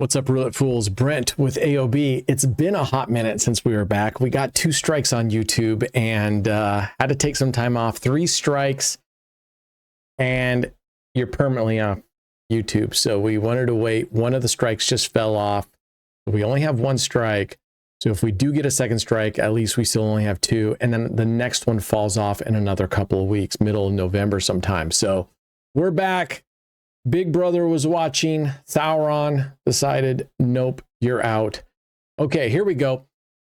What's up, Roulette Fools? Brent with AOB. It's been a hot minute since we were back. We got 2 strikes on YouTube and had to take some time off. 3 strikes and you're permanently off YouTube. So we wanted to wait. One of the strikes just fell off. We only have 1 strike. So if we do get a second strike, at least we still only have 2. And then the next one falls off in another couple of weeks, middle of November sometime. So we're back. Big brother was watching. Sauron decided, nope, you're out. Okay, here we go.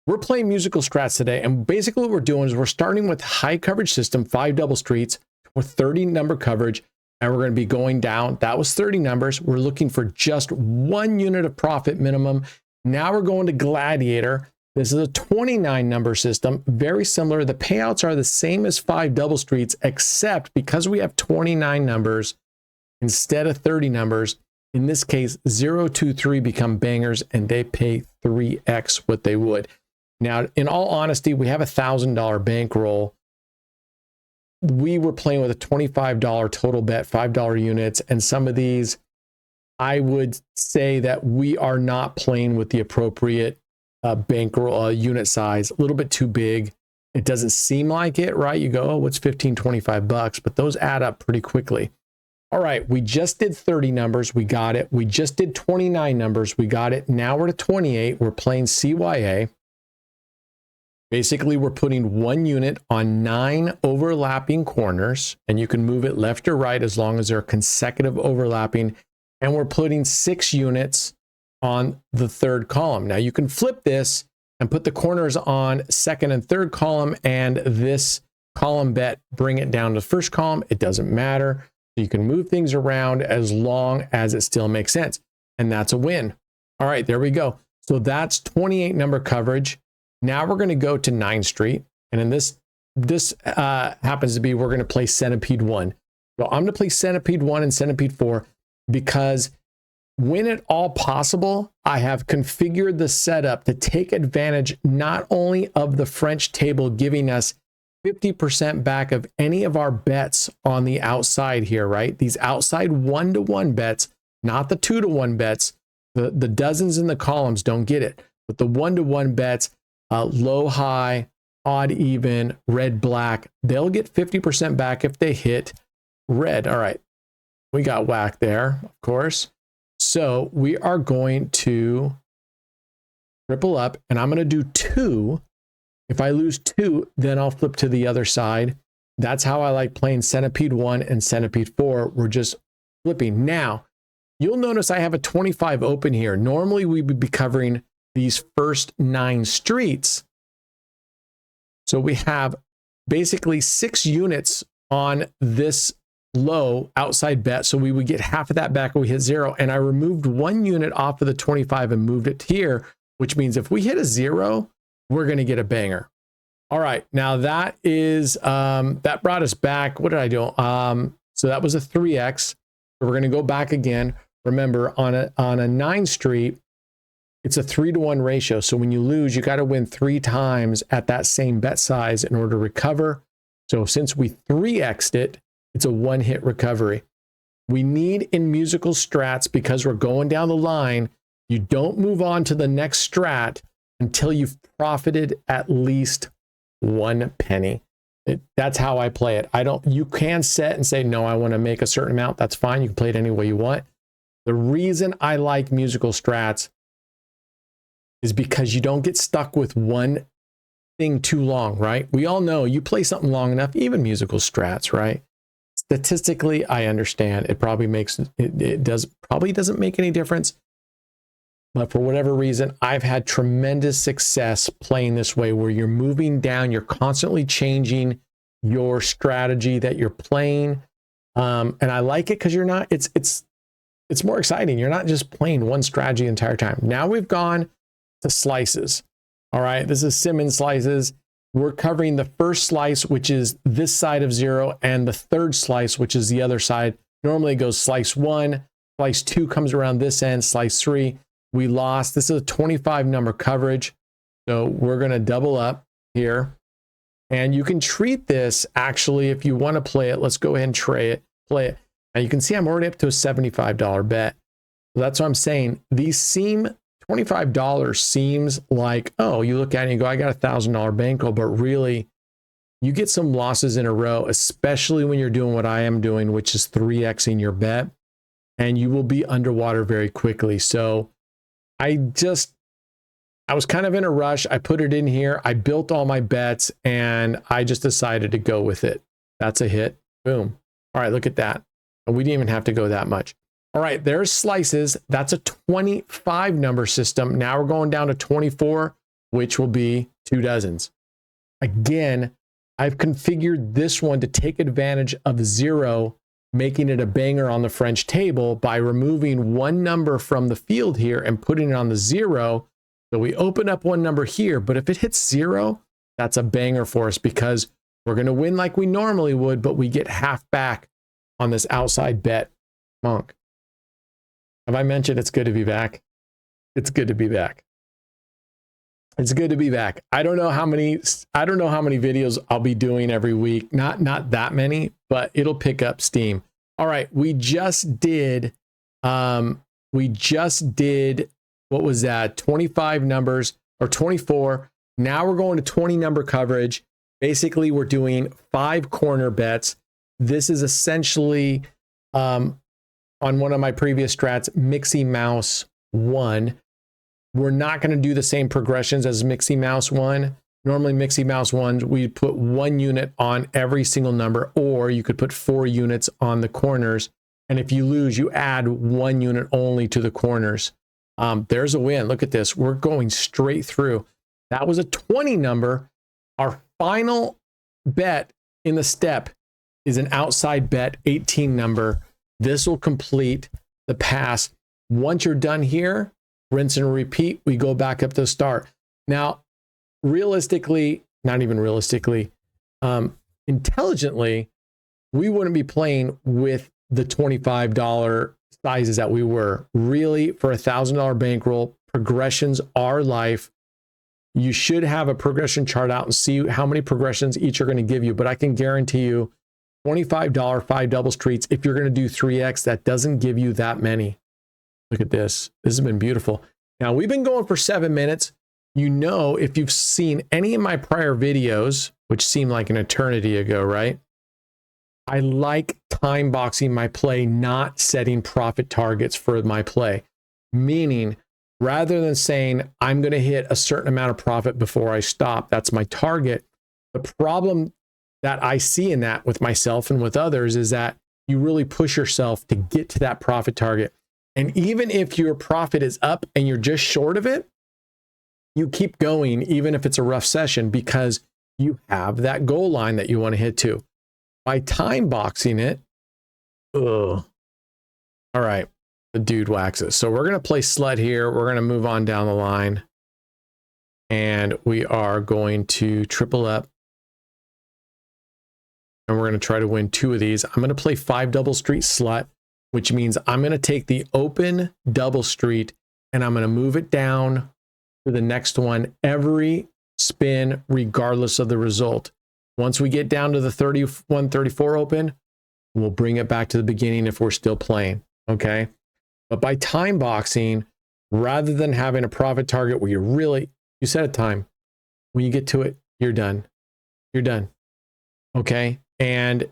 We're playing musical strats today. And basically what we're doing is we're starting with high coverage system, 5 double streets with 30 number coverage. And we're going to be going down. That was 30 numbers. We're looking for just 1 unit of profit minimum. Now we're going to Gladiator. This is a 29 number system. Very similar. The payouts are the same as 5 double streets, except because we have 29 numbers, instead of 30 numbers, in this case, 0, 2, 3 become bangers and they pay 3x what they would. Now, in all honesty, we have a $1,000 bankroll. We were playing with a $25 total bet, $5 units, and some of these, I would say that we are not playing with the appropriate bankroll unit size, a little bit too big. It doesn't seem like it, right? You go, oh, what's 15, 25 bucks? But those add up pretty quickly. All right, we just did 30 numbers. We got it. We just did 29 numbers. We got it. Now we're to 28. We're playing CYA. Basically, we're putting 1 unit on 9 overlapping corners, and you can move it left or right as long as they're consecutive overlapping. And we're putting 6 units on the 3rd column. Now you can flip this and put the corners on 2nd and 3rd column, and this column bet, bring it down to the 1st column. It doesn't matter. You can move things around as long as it still makes sense. And that's a win. All right, there we go. So that's 28 number coverage. Now we're going to go to 9th Street. And in this happens to be, we're going to play Centipede 1. So I'm going to play Centipede 1 and Centipede 4 because when at all possible, I have configured the setup to take advantage not only of the French table giving us 50% back of any of our bets on the outside here, right? These outside 1-to-1 bets, not the 2-to-1 bets. The dozens in the columns don't get it, but the 1-to-1 bets, low, high, odd, even, red, black, they'll get 50% back if they hit red. All right, we got whacked there, of course. So we are going to triple up, and I'm going to do 2. If I lose 2, then I'll flip to the other side. That's how I like playing Centipede 1 and Centipede 4. We're just flipping. Now, you'll notice I have a 25 open here. Normally, we would be covering these first 9 streets. So we have basically 6 units on this low outside bet. So we would get half of that back when we hit 0. And I removed 1 unit off of the 25 and moved it here, which means if we hit a 0, we're going to get a banger. All right. Now that is, that brought us back. What did I do? So that was a 3x. So we're going to go back again. Remember on a 9th Street, it's a 3-to-1 ratio. So when you lose, you got to win 3 times at that same bet size in order to recover. So since we 3x'd it, it's a 1-hit recovery. We need in musical strats, because we're going down the line, you don't move on to the next strat until you've profited at least 1 penny. That's how I play it. You can set and say, no, I want to make a certain amount. That's fine. You can play it any way you want. The reason I like musical strats is because you don't get stuck with one thing too long, right? We all know you play something long enough, even musical strats, right? Statistically, I understand it probably probably doesn't make any difference. But for whatever reason, I've had tremendous success playing this way, where you're moving down, you're constantly changing your strategy that you're playing. And I like it because you're not, it's more exciting. You're not just playing one strategy the entire time. Now we've gone to slices. All right, this is Simmons slices. We're covering the first slice, which is this side of 0, and the 3rd slice, which is the other side. Normally it goes slice 1, slice 2 comes around this end, slice 3. We lost. This is a 25 number coverage. So we're going to double up here. And you can treat this, actually, if you want to play it, let's go ahead and play it. And you can see I'm already up to a $75 bet. That's what I'm saying. These seem $25 seems like, oh, you look at it and you go, I got $1,000 bankroll, but really you get some losses in a row, especially when you're doing what I am doing, which is 3xing your bet, and you will be underwater very quickly. So I was kind of in a rush. I put it in here. I built all my bets and I just decided to go with it. That's a hit. Boom. All right, look at that. We didn't even have to go that much. All right, there's slices. That's a 25 number system. Now we're going down to 24, which will be 2 dozens. Again, I've configured this one to take advantage of 0, making it a banger on the French table by removing one number from the field here and putting it on the 0. So we open up one number here, but if it hits 0, that's a banger for us because we're going to win like we normally would, but we get half back on this outside bet. Monk. Have I mentioned it's good to be back? It's good to be back. It's good to be back. I don't know how many videos I'll be doing every week. Not that many, but it'll pick up steam. All right, we just did what was that? 25 numbers or 24. Now we're going to 20 number coverage. Basically, we're doing 5 corner bets. This is essentially on one of my previous strats, Mixie Mouse 1. We're not going to do the same progressions as Mixie Mouse 1. Normally, Mixie Mouse 1, we put 1 unit on every single number, or you could put 4 units on the corners. And if you lose, you add 1 unit only to the corners. There's a win. Look at this. We're going straight through. That was a 20 number. Our final bet in the step is an outside bet 18 number. This will complete the pass. Once you're done here, rinse and repeat, we go back up to the start. Now, realistically, not even realistically, intelligently, we wouldn't be playing with the $25 sizes that we were. Really, for $1,000 bankroll, progressions are life. You should have a progression chart out and see how many progressions each are going to give you. But I can guarantee you, $25 5 double streets, if you're going to do 3x, that doesn't give you that many. Look at this. This has been beautiful. Now, we've been going for 7 minutes. You know, if you've seen any of my prior videos, which seem like an eternity ago, right? I like time boxing my play, not setting profit targets for my play. Meaning, rather than saying, I'm going to hit a certain amount of profit before I stop, that's my target. The problem that I see in that with myself and with others is that you really push yourself to get to that profit target. And even if your profit is up and you're just short of it, you keep going, even if it's a rough session, because you have that goal line that you want to hit to. By time boxing it, all right, the dude waxes. So we're going to play slut here. We're going to move on down the line. And we are going to triple up. And we're going to try to win 2 of these. I'm going to play 5 double street slut, which means I'm going to take the open double street and I'm going to move it down to the next one every spin, regardless of the result. Once we get down to the 31, 34 open, we'll bring it back to the beginning if we're still playing. Okay. But by time boxing, rather than having a profit target where you set a time, when you get to it, you're done. You're done. Okay. And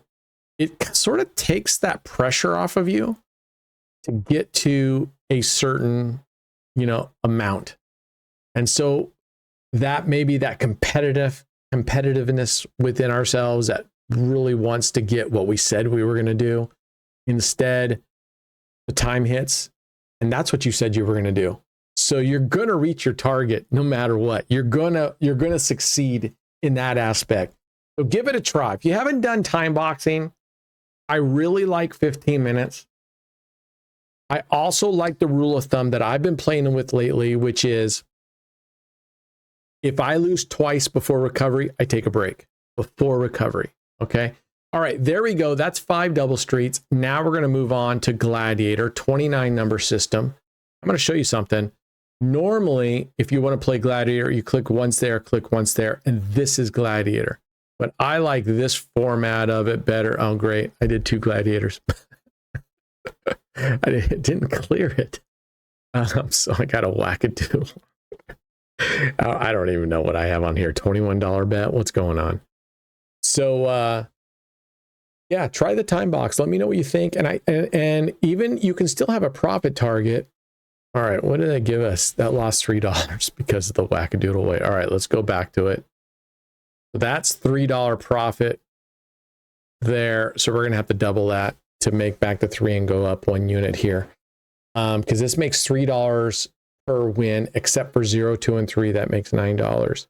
it sort of takes that pressure off of you to get to a certain, amount. And so that maybe that competitiveness within ourselves that really wants to get what we said we were going to do. Instead, the time hits, and that's what you said you were going to do. So you're going to reach your target no matter what. You're going to succeed in that aspect. So give it a try. If you haven't done time boxing, I really like 15 minutes. I also like the rule of thumb that I've been playing with lately, which is if I lose twice before recovery, I take a break before recovery. Okay. All right, there we go. That's 5 double streets. Now we're going to move on to Gladiator, 29 number system. I'm going to show you something. Normally, if you want to play Gladiator, you click once there, and this is Gladiator. But I like this format of it better. Oh, great. I did 2 Gladiators. I didn't clear it. So I got a wackadoo. I don't even know what I have on here. $21 bet. What's going on? So yeah, try the time box. Let me know what you think. And even you can still have a profit target. All right, what did they give us? That lost $3 because of the wackadoodle way. All right, let's go back to it. That's $3 profit there. So we're gonna have to double that to make back the 3 and go up 1 unit here. Because this makes $3 per win, except for 0, 2, and 3. That makes $9.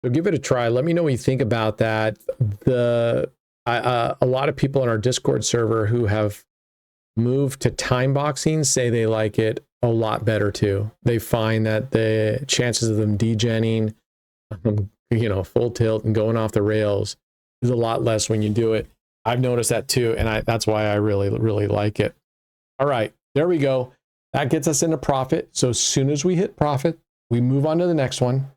So give it a try. Let me know what you think about that. A lot of people in our Discord server who have moved to time boxing say they like it a lot better too. They find that the chances of them degenning, full tilt and going off the rails is a lot less when you do it. I've noticed that too, and that's why I really, really like it. All right, there we go. That gets us into profit. So as soon as we hit profit, we move on to the next one.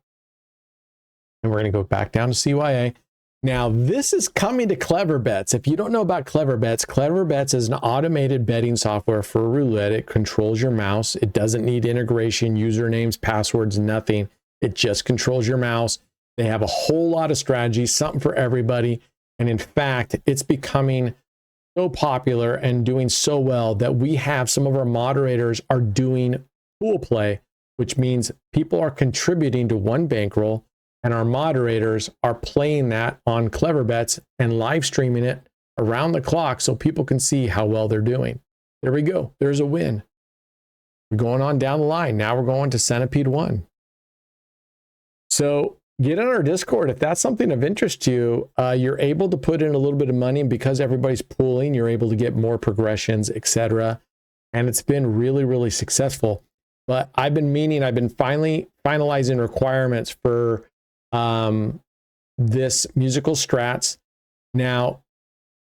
And we're going to go back down to CYA. Now, this is coming to Clever Bets. If you don't know about Clever Bets is an automated betting software for roulette. It controls your mouse. It doesn't need integration, usernames, passwords, nothing. It just controls your mouse. They have a whole lot of strategies, something for everybody. And in fact, it's becoming so popular and doing so well that we have some of our moderators are doing pool play, which means people are contributing to one bankroll. And our moderators are playing that on Clever Bets and live streaming it around the clock so people can see how well they're doing. There we go. There's a win. We're going on down the line. Now we're going to Centipede 1. So get on our Discord. If that's something of interest to you, you're able to put in a little bit of money. And because everybody's pooling, you're able to get more progressions, etc. And it's been really, really successful. But I've been finally finalizing requirements for this musical strats. Now,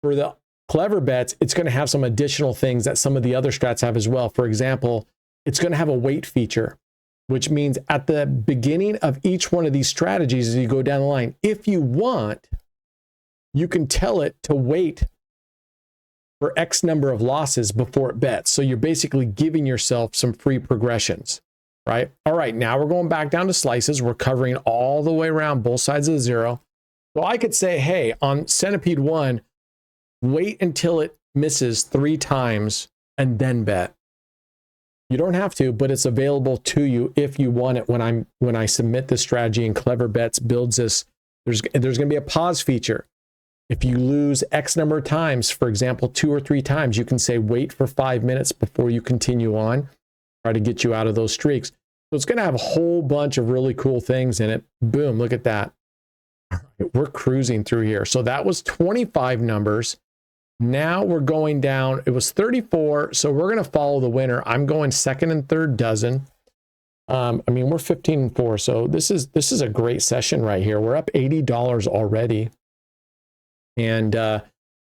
for the Clever Bets, it's going to have some additional things that some of the other strats have as well. For example, it's going to have a wait feature, which means at the beginning of each one of these strategies, as you go down the line, if you want, you can tell it to wait for X number of losses before it bets. So you're basically giving yourself some free progressions. Right? All right, now we're going back down to slices. We're covering all the way around both sides of the 0. So I could say, hey, on Centipede 1, wait until it misses 3 times and then bet. You don't have to, but it's available to you if you want it. When I submit this strategy and Clever Bets builds this, there's going to be a pause feature. If you lose X number of times, for example, 2 or 3 times, you can say wait for 5 minutes before you continue on. Try to get you out of those streaks. So it's going to have a whole bunch of really cool things in it. Boom, look at that. We're cruising through here. So that was 25 numbers. Now we're going down. It was 34. So we're going to follow the winner. I'm going second and third dozen. We're 15 and 4. So this is a great session right here. We're up $80 already. And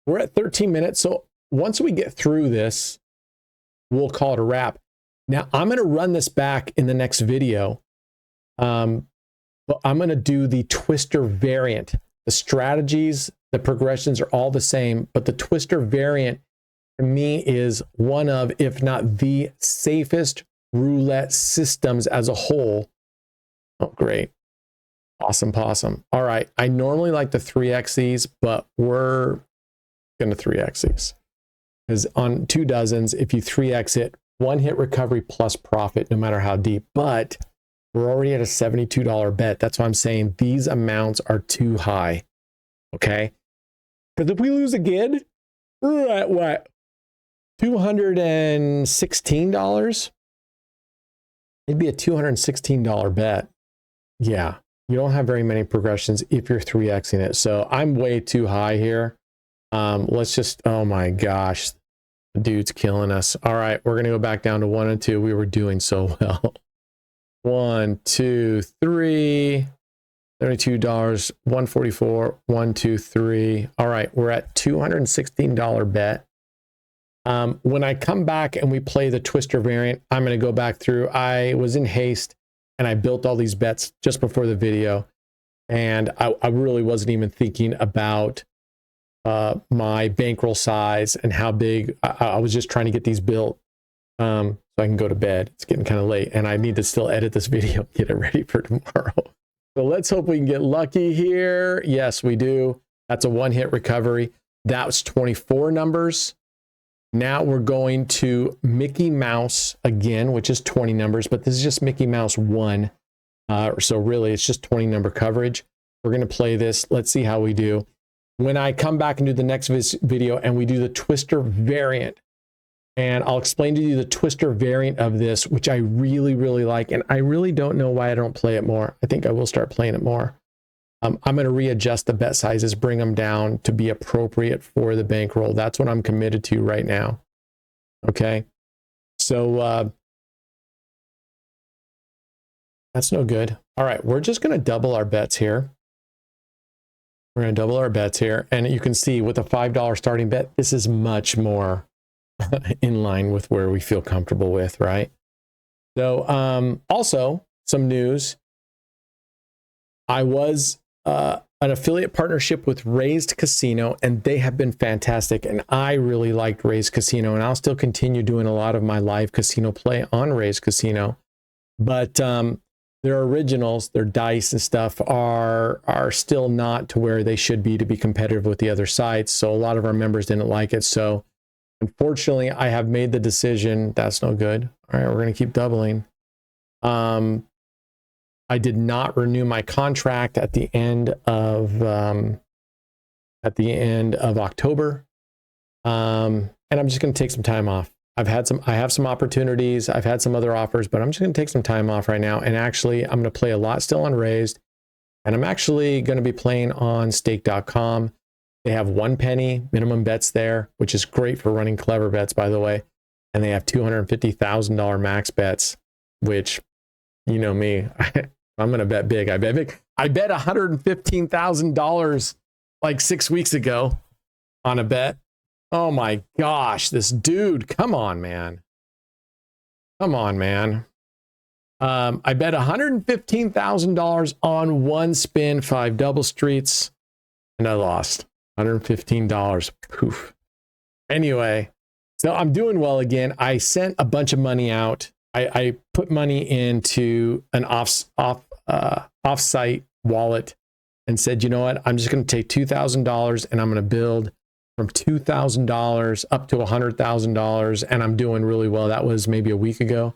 we're at 13 minutes. So once we get through this, we'll call it a wrap. Now, I'm going to run this back in the next video, but I'm going to do the twister variant. The strategies, the progressions are all the same, but the twister variant to me is one of, if not the safest roulette systems as a whole. Oh, great. Awesome possum. All right. I normally like to 3x these, but we're going to 3x these. Because on 2 dozens, if you 3x it, 1 hit recovery plus profit, no matter how deep. But we're already at a $72 bet. That's why I'm saying these amounts are too high. Okay? Because if we lose again, we're at what? $216? It'd be a $216 bet. Yeah. You don't have very many progressions if you're 3xing it. So I'm way too high here. Let's just, oh my gosh. The dude's killing us. All right, we're going to go back down to 1 and 2. We were doing so well. 1, 2, 3. $72, 144, 1, 2, 3. All right, we're at $216 bet. When I come back and we play the twister variant, I'm going to go back through. I was in haste and I built all these bets just before the video. And I really wasn't even thinking about my bankroll size and how big. I was just trying to get these built. So so I can go to bed. It's getting kind of late and I need to still edit this video, get it ready for tomorrow. So let's hope we can get lucky here. Yes, we do. That's a one-hit recovery. That was 24 numbers. Now we're going to Mickey Mouse again, which is 20 numbers, but this is just Mickey Mouse 1. So really, it's just 20 number coverage. We're going to play this. Let's see how we do. When I come back and do the next video and we do the Twister variant, and I'll explain to you the Twister variant of this, which I really, really like. And I really don't know why I don't play it more. I think I will start playing it more. I'm going to readjust the bet sizes, bring them down to be appropriate for the bankroll. That's what I'm committed to right now. Okay. So that's no good. All right. We're just going to double our bets here. We're going to double our bets here. And you can see with a $5 starting bet, this is much more in line with where we feel comfortable with, right? So also some news. I was an affiliate partnership with Raised Casino, and they have been fantastic. And I really liked Raised Casino, and I'll still continue doing a lot of my live casino play on Raised Casino. But their originals, their dice and stuff are still not to where they should be to be competitive with the other sites. So a lot of our members didn't like it. So unfortunately, I have made the decision. That's no good. All right, we're going to keep doubling. I did not renew my contract at the end of October, and I'm just going to take some time off. I have some opportunities. I've had some other offers, but I'm just going to take some time off right now. And actually, I'm going to play a lot still on Raised, and I'm actually going to be playing on Stake.com. They have 1 penny minimum bets there, which is great for running clever bets, by the way. And they have $250,000 max bets, which, you know me, I'm going to bet big. I bet big. I bet $115,000 like 6 weeks ago on a bet. Oh my gosh, this dude, come on, man. Come on, man. I bet $115,000 on 1 spin, 5 double streets, and I lost $115. Poof. Anyway, so I'm doing well again. I sent a bunch of money out. I put money into an off-site wallet and said, you know what? I'm just going to take $2,000 and I'm going to build from $2,000 up to $100,000, and I'm doing really well. That was maybe a week ago,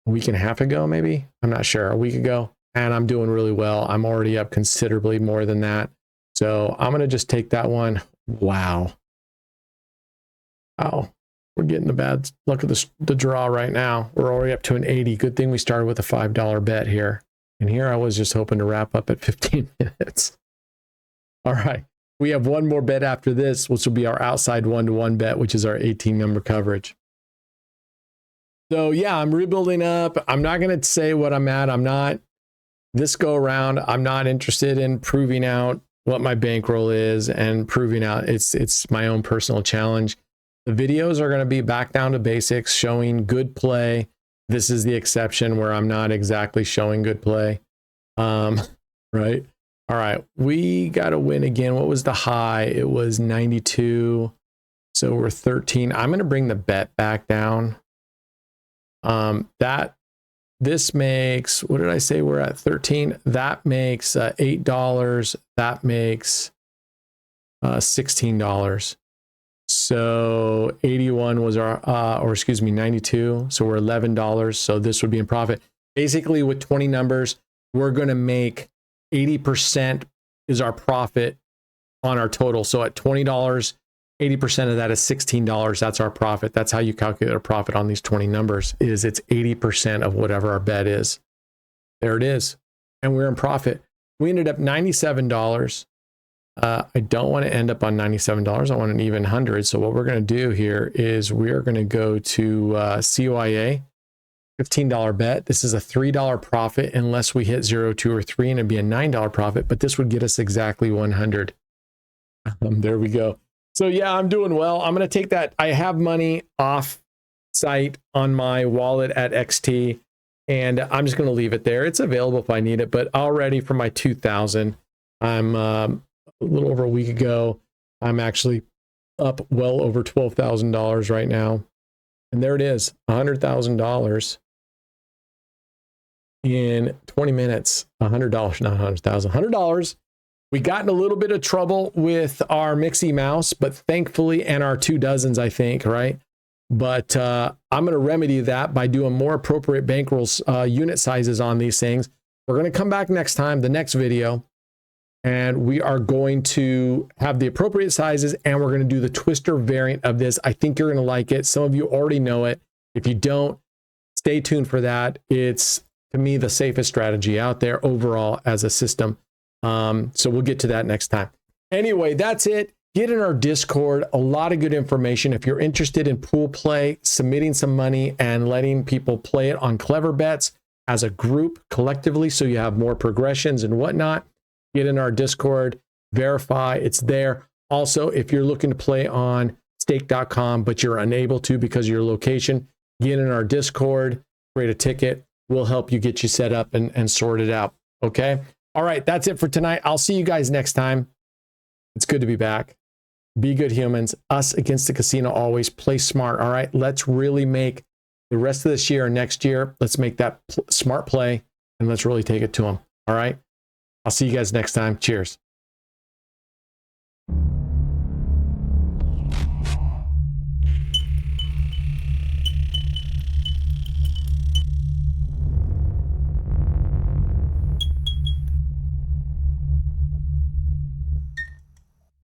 a week and a half ago, maybe. I'm not sure. A week ago, and I'm doing really well. I'm already up considerably more than that. So I'm going to just take that one. Wow. Wow. We're getting the bad luck of the draw right now. We're already up to an 80. Good thing we started with a $5 bet here. And here I was just hoping to wrap up at 15 minutes. All right. We have one more bet after this, which will be our outside 1-to-1 bet, which is our 18 number coverage. So yeah, I'm rebuilding up. I'm not going to say what I'm at. I'm not, this go around, I'm not interested in proving out what my bankroll is and proving out it's my own personal challenge. The videos are going to be back down to basics, showing good play. This is the exception where I'm not exactly showing good play. Right. All right. We got to win again. What was the high? It was 92. So we're 13. I'm going to bring the bet back down. This makes, what did I say? We're at 13. That makes $8. That makes $16. So 81 was our, or excuse me, 92. So we're $11. So this would be in profit. Basically with 20 numbers, we're going to make 80% is our profit on our total. So at $20, 80% of that is $16. That's our profit. That's how you calculate our profit on these 20 numbers, is it's 80% of whatever our bet is. There it is. And we're in profit. We ended up $97. I don't want to end up on $97. I want an even 100. So what we're going to do here is we are going to go to COIA, $15 bet. This is a $3 profit unless we hit 0, 2, or 3, and it'd be a $9 profit, but this would get us exactly 100. There we go. So yeah, I'm doing well. I'm going to take that. I have money off site on my wallet at XT, and I'm just going to leave it there. It's available if I need it, but already for my 2,000, I'm a little over a week ago, I'm actually up well over $12,000 right now. And there it is, $100,000 in 20 minutes. $100, not 100,000, $100. We got in a little bit of trouble with our Mixie Mouse, but thankfully, and our 2 dozens, I think, right? But I'm going to remedy that by doing more appropriate bankrolls, unit sizes on these things. We're going to come back next time, the next video, and we are going to have the appropriate sizes, and we're going to do the twister variant of this. I think you're going to like it. Some of you already know it. If you don't, stay tuned for that. It's, to me, the safest strategy out there overall as a system. So we'll get to that next time. Anyway, that's it. Get in our Discord. A lot of good information. If you're interested in pool play, submitting some money and letting people play it on Clever Bets as a group collectively, so you have more progressions and whatnot, get in our Discord, verify it's there. Also, if you're looking to play on stake.com, but you're unable to because of your location, get in our Discord, create a ticket. We'll help you get you set up and sorted out. Okay. All right. That's it for tonight. I'll see you guys next time. It's good to be back. Be good humans. Us against the casino always. Play smart. All right. Let's really make the rest of this year and next year. Let's make that smart play and let's really take it to them. All right. I'll see you guys next time. Cheers.